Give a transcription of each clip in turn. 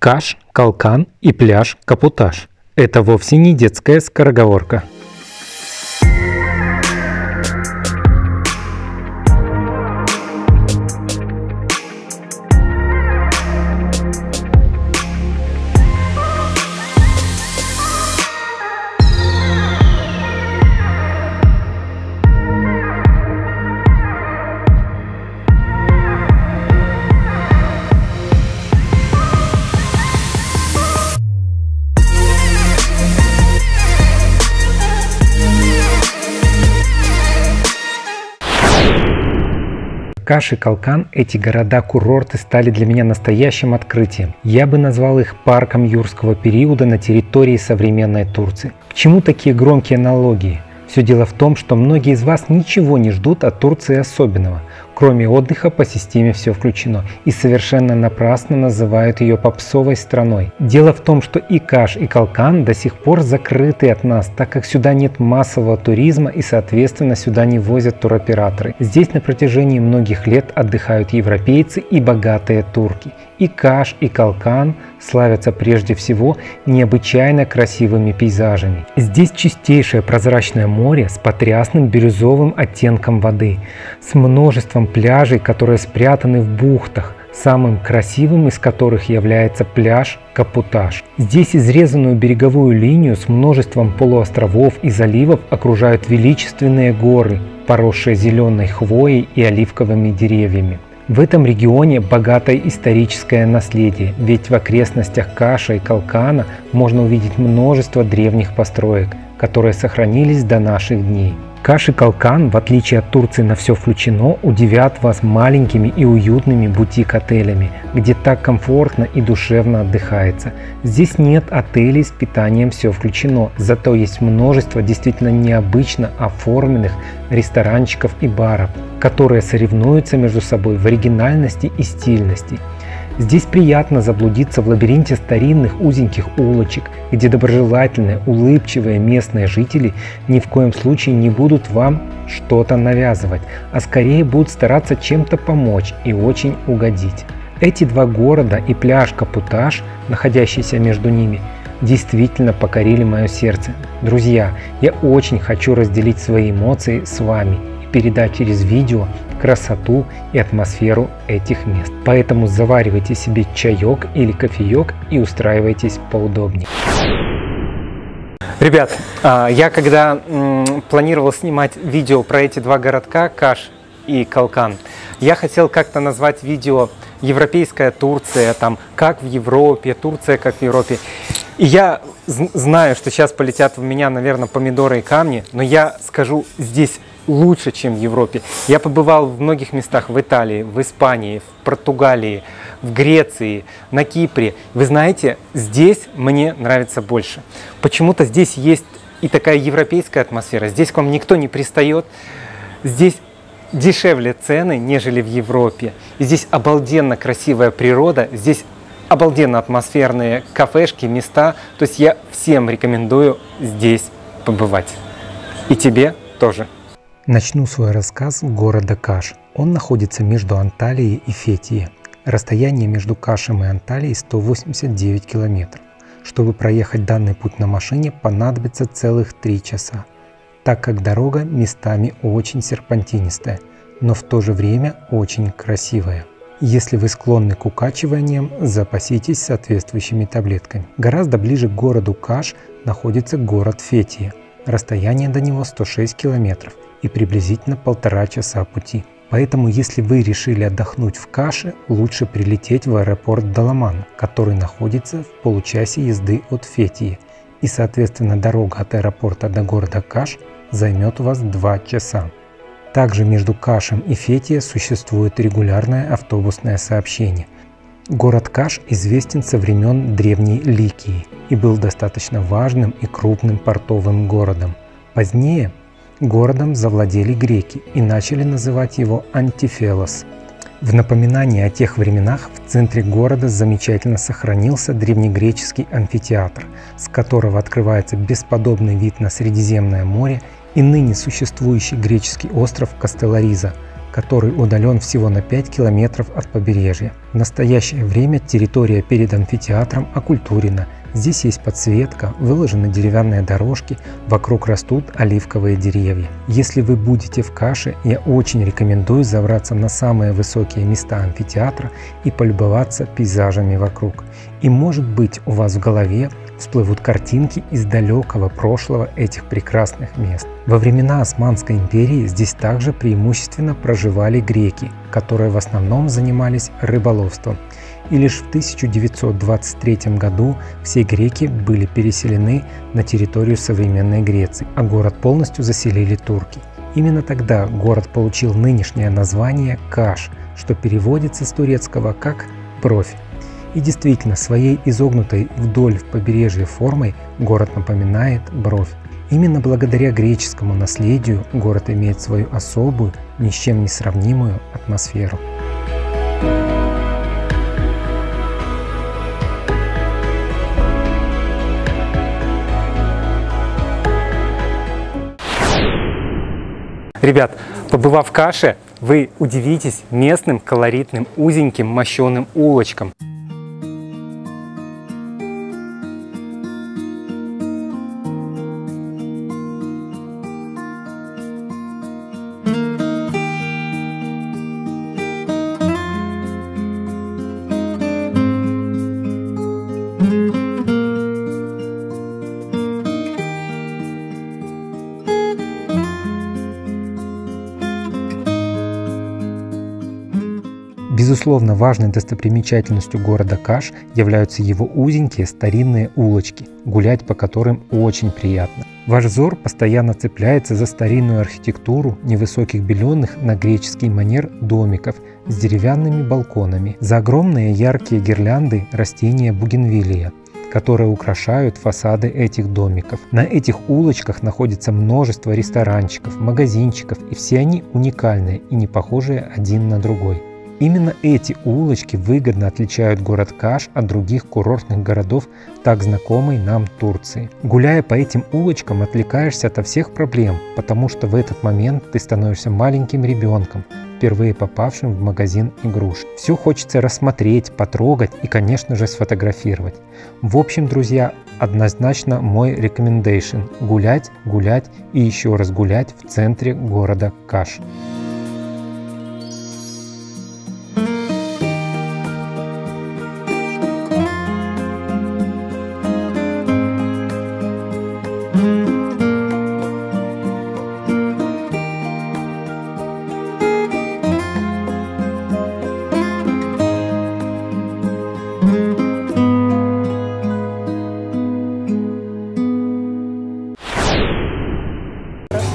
Каш, Калкан и пляж Капуташ – это вовсе не детская скороговорка. Каш и Калкан, эти города-курорты, стали для меня настоящим открытием. Я бы назвал их парком юрского периода на территории современной Турции. К чему такие громкие аналогии? Все дело в том, что многие из вас ничего не ждут от Турции особенного, кроме отдыха по системе «Все включено», и совершенно напрасно называют ее попсовой страной. Дело в том, что и Каш, и Калкан до сих пор закрыты от нас, так как сюда нет массового туризма и, соответственно, сюда не возят туроператоры. Здесь на протяжении многих лет отдыхают европейцы и богатые турки. И Каш, и Калкан славятся прежде всего необычайно красивыми пейзажами. Здесь чистейшее прозрачное море с потрясным бирюзовым оттенком воды, с множеством пляжей, которые спрятаны в бухтах, самым красивым из которых является пляж Капуташ. Здесь изрезанную береговую линию с множеством полуостровов и заливов окружают величественные горы, поросшие зеленой хвоей и оливковыми деревьями. В этом регионе богатое историческое наследие, ведь в окрестностях Каша и Калкана можно увидеть множество древних построек, которые сохранились до наших дней. Каш и Калкан, в отличие от Турции на все включено, удивят вас маленькими и уютными бутик-отелями, где так комфортно и душевно отдыхается. Здесь нет отелей с питанием «Все включено», зато есть множество действительно необычно оформленных ресторанчиков и баров, которые соревнуются между собой в оригинальности и стильности. Здесь приятно заблудиться в лабиринте старинных узеньких улочек, где доброжелательные, улыбчивые местные жители ни в коем случае не будут вам что-то навязывать, а скорее будут стараться чем-то помочь и очень угодить. Эти два города и пляж Капуташ, находящийся между ними, действительно покорили мое сердце. Друзья, я очень хочу разделить свои эмоции с вами и передать через видео красоту и атмосферу этих мест. Поэтому заваривайте себе чаек или кофеек и устраивайтесь поудобнее. Ребят, я когда планировал снимать видео про эти два городка, Каш и Калкан, я хотел как-то назвать видео «Европейская Турция», там «Как в Европе», «Турция как в Европе». И я знаю, что сейчас полетят в меня, наверное, помидоры и камни, но я скажу, здесь лучше, чем в Европе. Я побывал в многих местах: в Италии, в Испании, в Португалии, в Греции, на Кипре. Вы знаете, здесь мне нравится больше. Почему-то здесь есть и такая европейская атмосфера. Здесь к вам никто не пристает. Здесь дешевле цены, нежели в Европе. И здесь обалденно красивая природа. Здесь обалденно атмосферные кафешки, места. То есть я всем рекомендую здесь побывать. И тебе тоже. Начну свой рассказ с города Каш. Он находится между Анталией и Фетией. Расстояние между Кашем и Анталией 189 километров. Чтобы проехать данный путь на машине, понадобится целых 3 часа, так как дорога местами очень серпантинистая, но в то же время очень красивая. Если вы склонны к укачиваниям, запаситесь соответствующими таблетками. Гораздо ближе к городу Каш находится город Фетия. Расстояние до него 106 километров и приблизительно 1,5 часа пути. Поэтому, если вы решили отдохнуть в Каше, лучше прилететь в аэропорт Даламан, который находится в получасе езды от Фетии. И, соответственно, дорога от аэропорта до города Каш займет у вас 2 часа. Также между Кашем и Фетией существует регулярное автобусное сообщение. Город Каш известен со времен Древней Ликии и был достаточно важным и крупным портовым городом. Позднее городом завладели греки и начали называть его Антифелос. В напоминание о тех временах в центре города замечательно сохранился древнегреческий амфитеатр, с которого открывается бесподобный вид на Средиземное море и ныне существующий греческий остров Кастелариза, который удален всего на 5 километров от побережья. В настоящее время территория перед амфитеатром окультурена. Здесь есть подсветка, выложены деревянные дорожки, вокруг растут оливковые деревья. Если вы будете в Каше, я очень рекомендую забраться на самые высокие места амфитеатра и полюбоваться пейзажами вокруг. И может быть у вас в голове всплывут картинки из далекого прошлого этих прекрасных мест. Во времена Османской империи здесь также преимущественно проживали греки, которые в основном занимались рыболовством. И лишь в 1923 году все греки были переселены на территорию современной Греции, а город полностью заселили турки. Именно тогда город получил нынешнее название Каш, что переводится с турецкого как «бровь». И действительно, своей изогнутой вдоль побережья формой город напоминает бровь. Именно благодаря греческому наследию город имеет свою особую, ни с чем не сравнимую атмосферу. Ребят, побывав в Каше, вы удивитесь местным колоритным узеньким мощеным улочкам. Безусловно, важной достопримечательностью города Каш являются его узенькие старинные улочки, гулять по которым очень приятно. Ваш взор постоянно цепляется за старинную архитектуру невысоких беленых на греческий манер домиков с деревянными балконами, за огромные яркие гирлянды растения бугенвиллия, которые украшают фасады этих домиков. На этих улочках находится множество ресторанчиков, магазинчиков, и все они уникальные и не похожие один на другой. Именно эти улочки выгодно отличают город Каш от других курортных городов так знакомой нам Турции. Гуляя по этим улочкам, отвлекаешься от всех проблем, потому что в этот момент ты становишься маленьким ребенком, впервые попавшим в магазин игрушек. Все хочется рассмотреть, потрогать и, конечно же, сфотографировать. В общем, друзья, однозначно мой рекомендейшн – гулять, гулять и еще раз гулять в центре города Каш.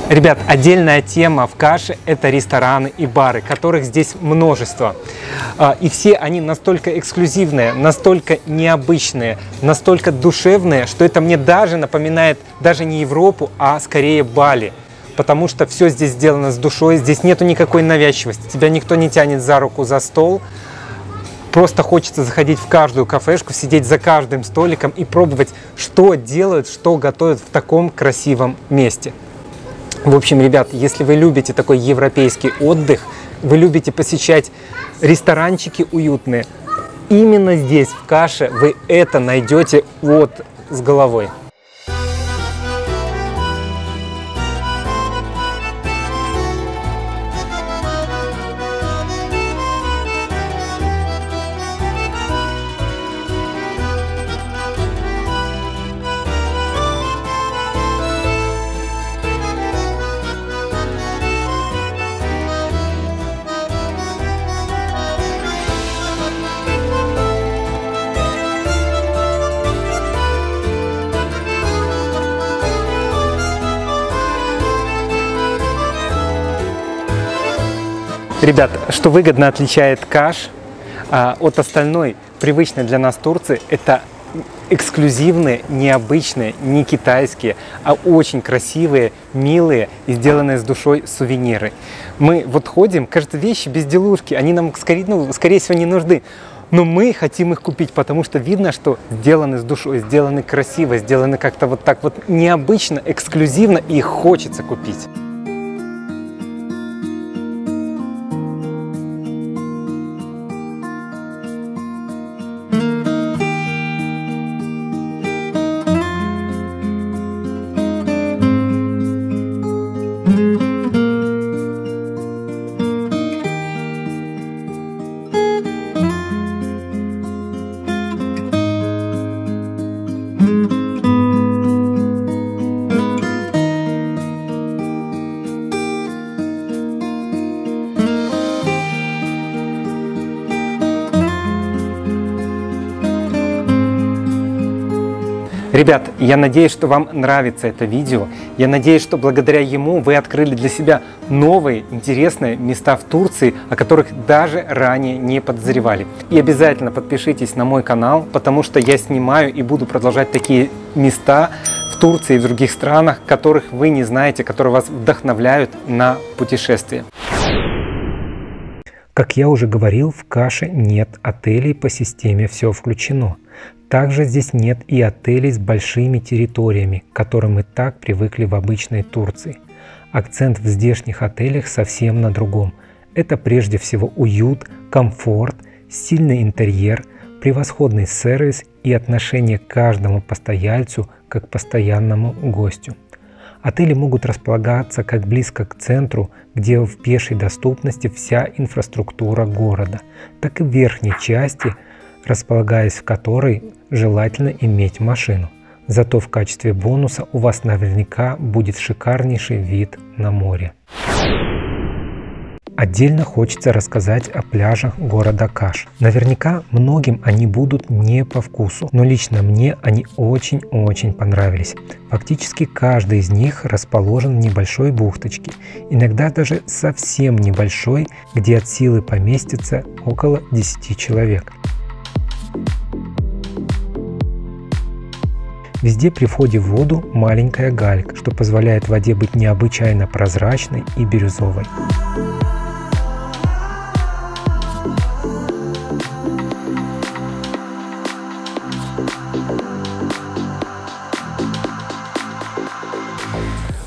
Ребят, отдельная тема в Каше – это рестораны и бары, которых здесь множество. И все они настолько эксклюзивные, настолько необычные, настолько душевные, что это мне даже напоминает даже не Европу, а скорее Бали. Потому что все здесь сделано с душой, здесь нету никакой навязчивости, тебя никто не тянет за руку за стол. Просто хочется заходить в каждую кафешку, сидеть за каждым столиком и пробовать, что делают, что готовят в таком красивом месте. В общем, ребят, если вы любите такой европейский отдых, вы любите посещать ресторанчики уютные, именно здесь, в Каше, вы это найдете вот с головой. Ребят, что выгодно отличает Каш от остальной привычной для нас Турции, это эксклюзивные, необычные, не китайские, а очень красивые, милые и сделанные с душой сувениры. Мы вот ходим, кажется, вещи, безделушки, они нам скорее всего не нужны. Но мы хотим их купить, потому что видно, что сделаны с душой, сделаны красиво, сделаны как-то вот так вот необычно, эксклюзивно, и их хочется купить. Ребят, я надеюсь, что вам нравится это видео. Я надеюсь, что благодаря ему вы открыли для себя новые интересные места в Турции, о которых даже ранее не подозревали. И обязательно подпишитесь на мой канал, потому что я снимаю и буду продолжать такие места в Турции и в других странах, которых вы не знаете, которые вас вдохновляют на путешествие. Как я уже говорил, в Каше нет отелей по системе «Все включено». Также здесь нет и отелей с большими территориями, к которым мы так привыкли в обычной Турции. Акцент в здешних отелях совсем на другом. Это прежде всего уют, комфорт, стильный интерьер, превосходный сервис и отношение к каждому постояльцу как к постоянному гостю. Отели могут располагаться как близко к центру, где в пешей доступности вся инфраструктура города, так и в верхней части, располагаясь в которой желательно иметь машину. Зато в качестве бонуса у вас наверняка будет шикарнейший вид на море. Отдельно хочется рассказать о пляжах города Каш. Наверняка многим они будут не по вкусу, но лично мне они очень-очень понравились. Фактически каждый из них расположен в небольшой бухточке, иногда даже совсем небольшой, где от силы поместится около 10 человек. Везде при входе в воду маленькая галька, что позволяет воде быть необычайно прозрачной и бирюзовой.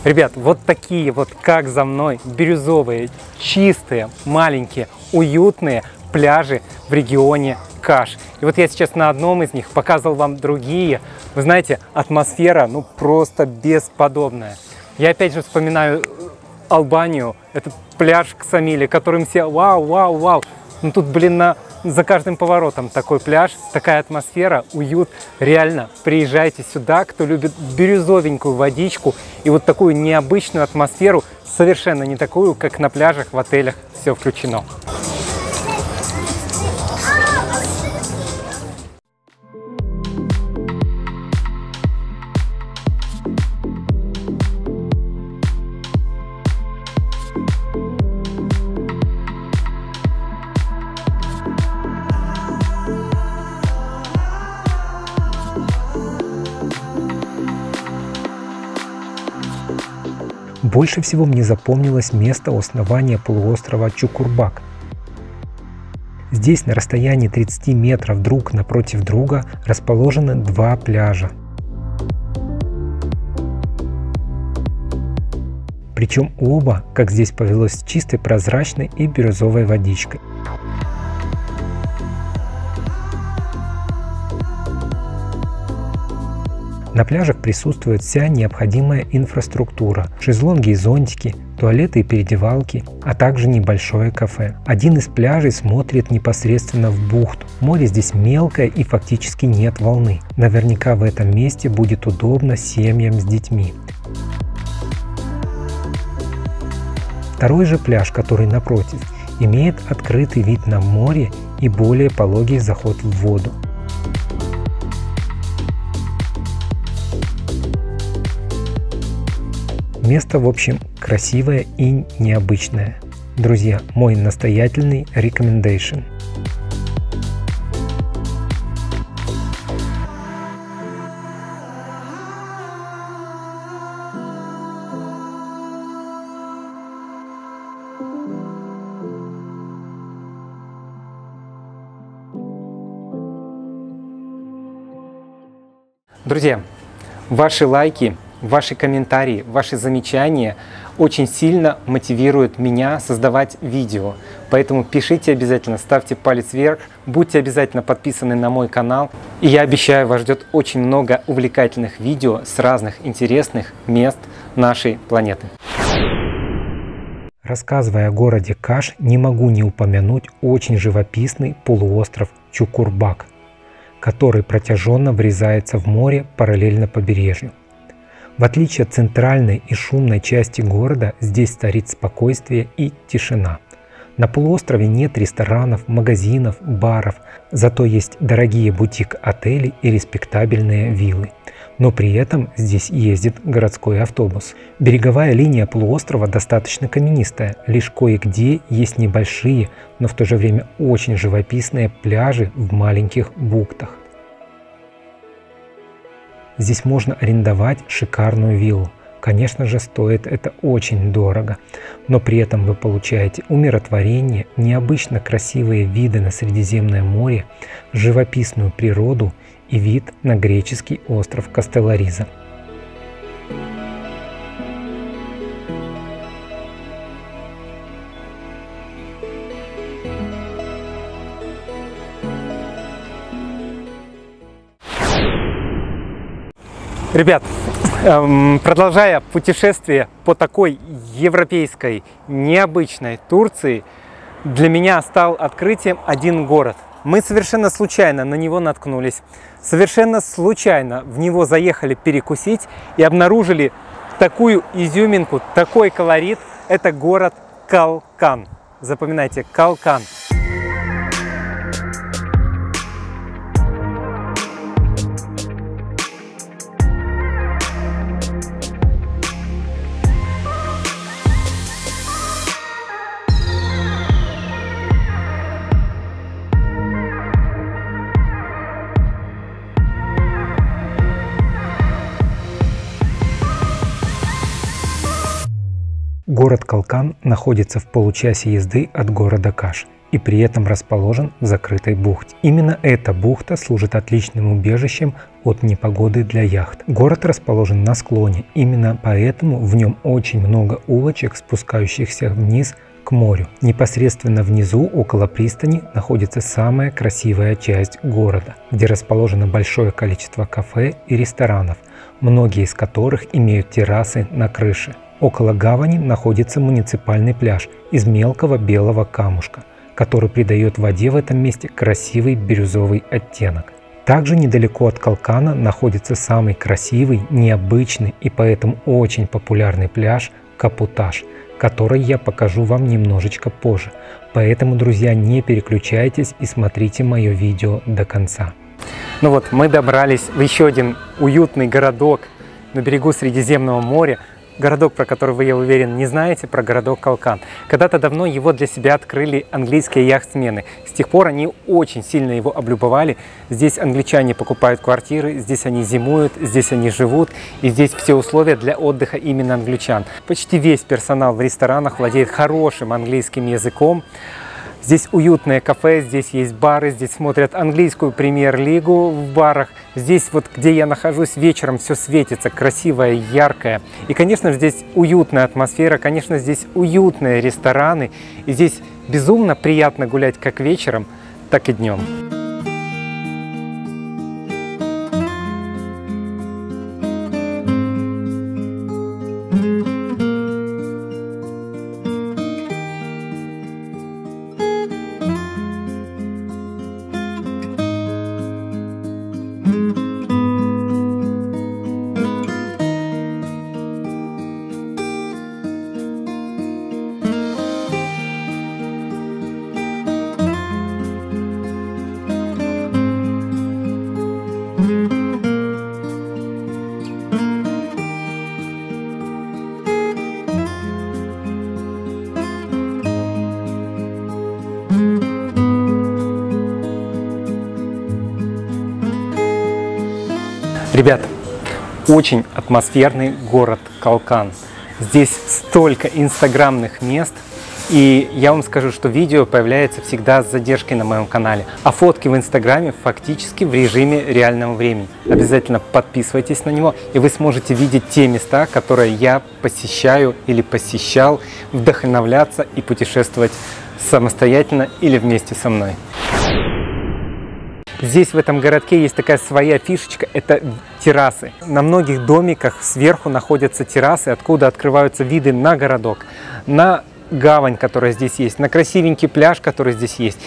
Ребят, вот такие вот, как за мной, бирюзовые, чистые, маленькие, уютные пляжи в регионе Каш. И вот я сейчас на одном из них показывал вам другие. Вы знаете, атмосфера, ну, просто бесподобная. Я опять же вспоминаю Албанию, этот пляж Ксамили, которым все вау, вау, вау. Ну тут, блин, за каждым поворотом такой пляж, такая атмосфера, уют. Реально, приезжайте сюда, кто любит бирюзовенькую водичку и вот такую необычную атмосферу, совершенно не такую, как на пляжах в отелях «Все включено». Больше всего мне запомнилось место у основания полуострова Чукурбак. Здесь на расстоянии 30 метров друг напротив друга расположены два пляжа. Причем оба, как здесь повелось, с чистой прозрачной и бирюзовой водичкой. На пляжах присутствует вся необходимая инфраструктура, шезлонги и зонтики, туалеты и переодевалки, а также небольшое кафе. Один из пляжей смотрит непосредственно в бухту. Море здесь мелкое и фактически нет волны. Наверняка в этом месте будет удобно семьям с детьми. Второй же пляж, который напротив, имеет открытый вид на море и более пологий заход в воду. Место, в общем, красивое и необычное. Друзья, мой настоятельный recommendation. Друзья, ваши лайки, ваши комментарии, ваши замечания очень сильно мотивируют меня создавать видео. Поэтому пишите обязательно, ставьте палец вверх, будьте обязательно подписаны на мой канал. И я обещаю, вас ждет очень много увлекательных видео с разных интересных мест нашей планеты. Рассказывая о городе Каш, не могу не упомянуть очень живописный полуостров Чукурбак, который протяженно врезается в море параллельно побережью. В отличие от центральной и шумной части города, здесь царит спокойствие и тишина. На полуострове нет ресторанов, магазинов, баров, зато есть дорогие бутик-отели и респектабельные виллы. Но при этом здесь ездит городской автобус. Береговая линия полуострова достаточно каменистая, лишь кое-где есть небольшие, но в то же время очень живописные пляжи в маленьких бухтах. Здесь можно арендовать шикарную виллу. Конечно же, стоит это очень дорого, но при этом вы получаете умиротворение, необычно красивые виды на Средиземное море, живописную природу и вид на греческий остров Кастеллариза. Ребят, продолжая путешествие по такой европейской, необычной Турции, для меня стал открытием один город. Мы совершенно случайно на него наткнулись, совершенно случайно в него заехали перекусить и обнаружили такую изюминку, такой колорит. Это город Калкан. Запоминайте, Калкан. Город Калкан находится в получасе езды от города Каш и при этом расположен в закрытой бухте. Именно эта бухта служит отличным убежищем от непогоды для яхт. Город расположен на склоне, именно поэтому в нем очень много улочек, спускающихся вниз к морю. Непосредственно внизу, около пристани, находится самая красивая часть города, где расположено большое количество кафе и ресторанов, многие из которых имеют террасы на крыше. Около гавани находится муниципальный пляж из мелкого белого камушка, который придает воде в этом месте красивый бирюзовый оттенок. Также недалеко от Калкана находится самый красивый, необычный и поэтому очень популярный пляж Капуташ, который я покажу вам немножечко позже. Поэтому, друзья, не переключайтесь и смотрите мое видео до конца. Ну вот, мы добрались в еще один уютный городок на берегу Средиземного моря. Городок, про который вы, я уверен, не знаете, про городок Калкан. Когда-то давно его для себя открыли английские яхтсмены. С тех пор они очень сильно его облюбовали. Здесь англичане покупают квартиры, здесь они зимуют, здесь они живут. И здесь все условия для отдыха именно англичан. Почти весь персонал в ресторанах владеет хорошим английским языком. Здесь уютное кафе, здесь есть бары, здесь смотрят английскую премьер-лигу в барах. Здесь вот, где я нахожусь, вечером все светится, красивое, яркое. И, конечно, здесь уютная атмосфера, конечно, здесь уютные рестораны. И здесь безумно приятно гулять как вечером, так и днем. Ребята, очень атмосферный город Калкан. Здесь столько инстаграмных мест. И я вам скажу, что видео появляется всегда с задержкой на моем канале. А фотки в инстаграме фактически в режиме реального времени. Обязательно подписывайтесь на него, и вы сможете видеть те места, которые я посещаю или посещал, вдохновляться и путешествовать самостоятельно или вместе со мной. Здесь, в этом городке, есть такая своя фишечка – это террасы. На многих домиках сверху находятся террасы, откуда открываются виды на городок, на гавань, которая здесь есть, на красивенький пляж, который здесь есть.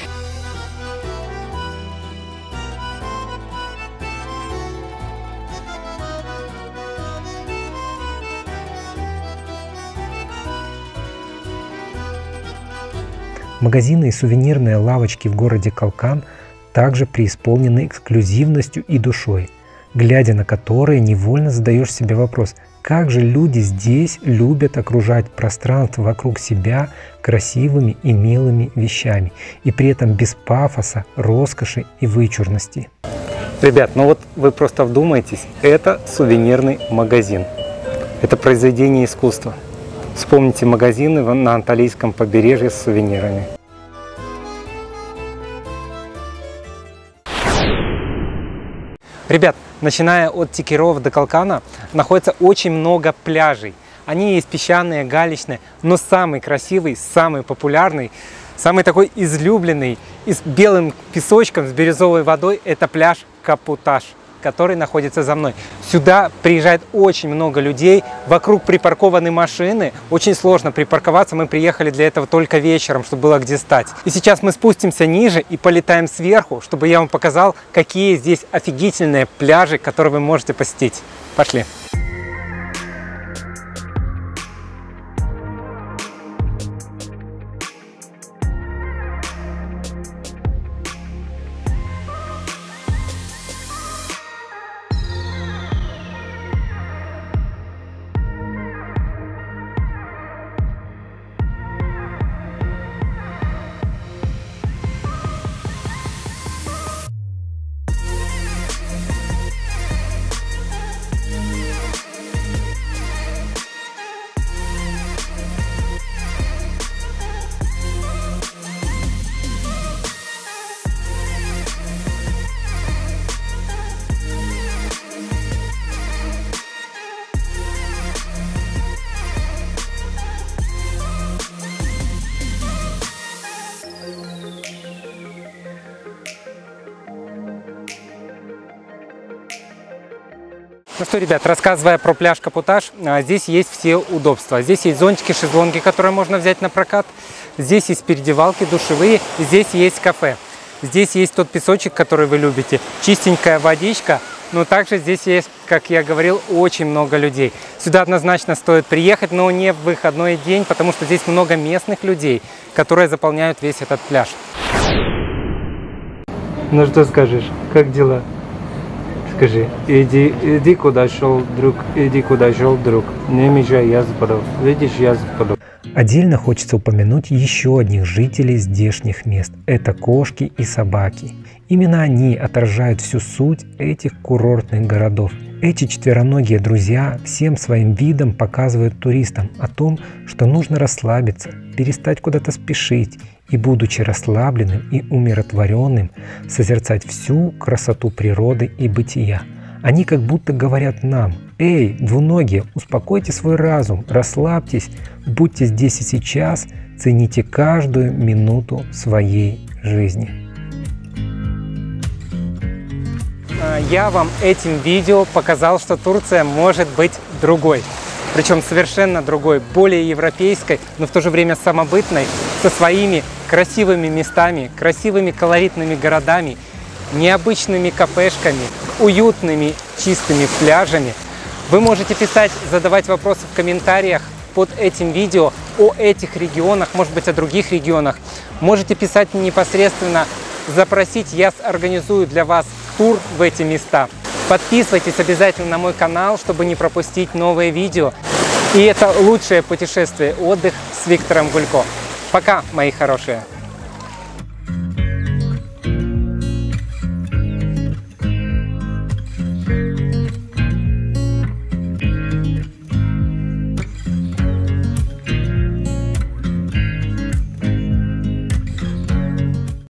Магазины и сувенирные лавочки в городе Калкан также преисполнены эксклюзивностью и душой, глядя на которые невольно задаешь себе вопрос, как же люди здесь любят окружать пространство вокруг себя красивыми и милыми вещами, и при этом без пафоса, роскоши и вычурности. Ребят, ну вот вы просто вдумайтесь, это сувенирный магазин. Это произведение искусства. Вспомните магазины на Анталийском побережье с сувенирами. Ребят, начиная от Текирова до Калкана находится очень много пляжей. Они есть песчаные, галечные, но самый красивый, самый популярный, самый такой излюбленный и с белым песочком, с бирюзовой водой – это пляж Капуташ, который находится за мной. Сюда приезжает очень много людей, вокруг припаркованы машины, очень сложно припарковаться, мы приехали для этого только вечером, чтобы было где стать. И сейчас мы спустимся ниже и полетаем сверху, чтобы я вам показал, какие здесь офигительные пляжи, которые вы можете посетить. Пошли! Ну что, ребят, рассказывая про пляж Капуташ, здесь есть все удобства. Здесь есть зонтики, шезлонги, которые можно взять на прокат. Здесь есть переодевалки, душевые. Здесь есть кафе. Здесь есть тот песочек, который вы любите. Чистенькая водичка. Но также здесь есть, как я говорил, очень много людей. Сюда однозначно стоит приехать, но не в выходной день, потому что здесь много местных людей, которые заполняют весь этот пляж. Ну что скажешь? Как дела? Скажи, иди куда шел друг, иди куда шел друг, не мешай, я западу. Видишь, я западу. Отдельно хочется упомянуть еще одних жителей здешних мест. Это кошки и собаки. Именно они отражают всю суть этих курортных городов. Эти четвероногие друзья всем своим видом показывают туристам о том, что нужно расслабиться, перестать куда-то спешить и, будучи расслабленным и умиротворенным, созерцать всю красоту природы и бытия. Они как будто говорят нам: «Эй, двуногие, успокойте свой разум, расслабьтесь, будьте здесь и сейчас, цените каждую минуту своей жизни». Я вам этим видео показал, что Турция может быть другой. Причем совершенно другой, более европейской, но в то же время самобытной, со своими красивыми местами, красивыми колоритными городами, необычными кафешками, уютными чистыми пляжами. Вы можете писать, задавать вопросы в комментариях под этим видео о этих регионах, может быть, о других регионах. Можете писать мне непосредственно, запросить, я организую для вас тур в эти места. Подписывайтесь обязательно на мой канал, чтобы не пропустить новые видео. И это лучшее путешествие, отдых с Виктором Гулько. Пока, мои хорошие!